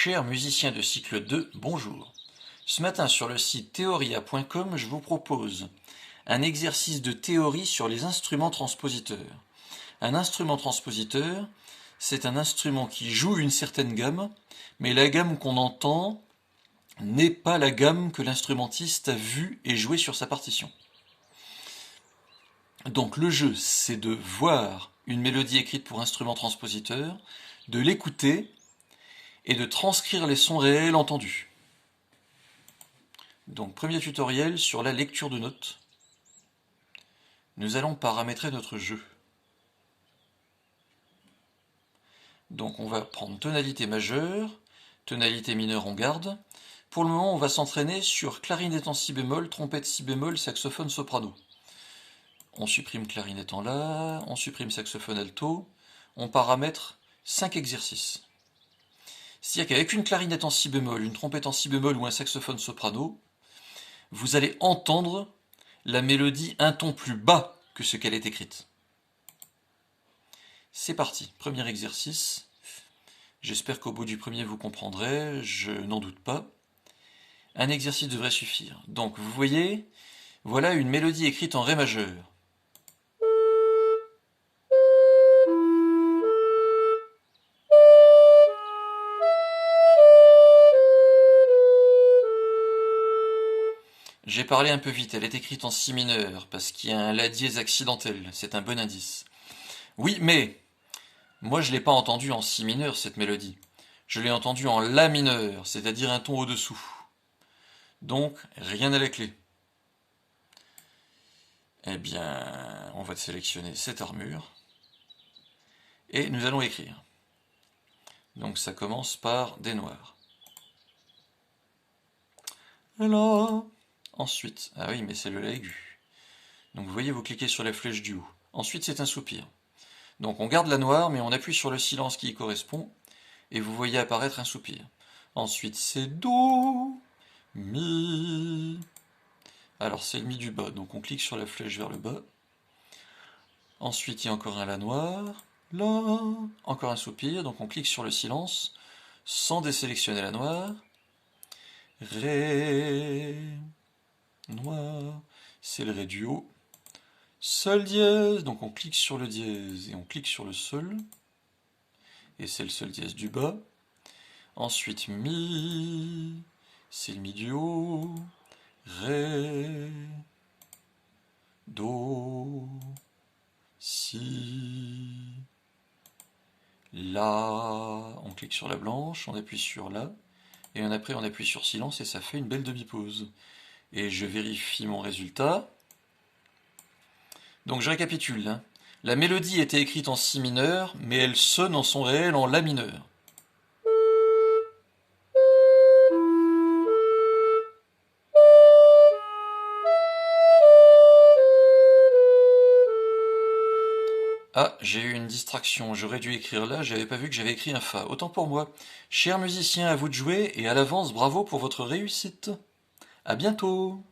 Chers musiciens de cycle 2, bonjour. Ce matin sur le site theoria.com, je vous propose un exercice de théorie sur les instruments transpositeurs. Un instrument transpositeur, c'est un instrument qui joue une certaine gamme, mais la gamme qu'on entend n'est pas la gamme que l'instrumentiste a vue et jouée sur sa partition. Donc le jeu, c'est de voir une mélodie écrite pour instrument transpositeur, de l'écouter et de transcrire les sons réels entendus. Donc premier tutoriel sur la lecture de notes. Nous allons paramétrer notre jeu. Donc on va prendre tonalité majeure, tonalité mineure on garde. Pour le moment on va s'entraîner sur clarinette en si bémol, trompette si bémol, saxophone soprano. On supprime clarinette en la, on supprime saxophone alto, on paramètre 5 exercices. C'est-à-dire qu'avec une clarinette en si bémol, une trompette en si bémol ou un saxophone soprano, vous allez entendre la mélodie un ton plus bas que ce qu'elle est écrite. C'est parti, premier exercice. J'espère qu'au bout du premier vous comprendrez, je n'en doute pas. Un exercice devrait suffire. Donc vous voyez, voilà une mélodie écrite en ré majeur. J'ai parlé un peu vite, elle est écrite en si mineur, parce qu'il y a un la dièse accidentel, c'est un bon indice. Oui, mais moi je ne l'ai pas entendue en si mineur, cette mélodie. Je l'ai entendue en la mineur, c'est-à-dire un ton au-dessous. Donc, rien à la clé. Eh bien, on va sélectionner cette armure. Et nous allons écrire. Donc ça commence par des noirs. Là. Ensuite, ah oui, mais c'est le la aigu. Donc vous voyez, vous cliquez sur la flèche du haut. Ensuite, c'est un soupir. Donc on garde la noire, mais on appuie sur le silence qui y correspond, et vous voyez apparaître un soupir. Ensuite, c'est do, mi. Alors c'est le mi du bas, donc on clique sur la flèche vers le bas. Ensuite, il y a encore un la noir, la, encore un soupir, donc on clique sur le silence, sans désélectionner la noire. Ré, noir, c'est le ré du haut. Sol dièse, donc on clique sur le dièse et on clique sur le sol. Et c'est le sol dièse du bas. Ensuite, mi, c'est le mi du haut. Ré, do, si, la. On clique sur la blanche, on appuie sur la. Et après on appuie sur silence et ça fait une belle demi-pause. Et je vérifie mon résultat. Donc je récapitule. Hein. La mélodie était écrite en si mineur, mais elle sonne en son réel en la mineur. Ah, j'ai eu une distraction, j'aurais dû écrire là, j'avais pas vu que j'avais écrit un fa. Autant pour moi. Chers musiciens, à vous de jouer, et à l'avance, bravo pour votre réussite. À bientôt.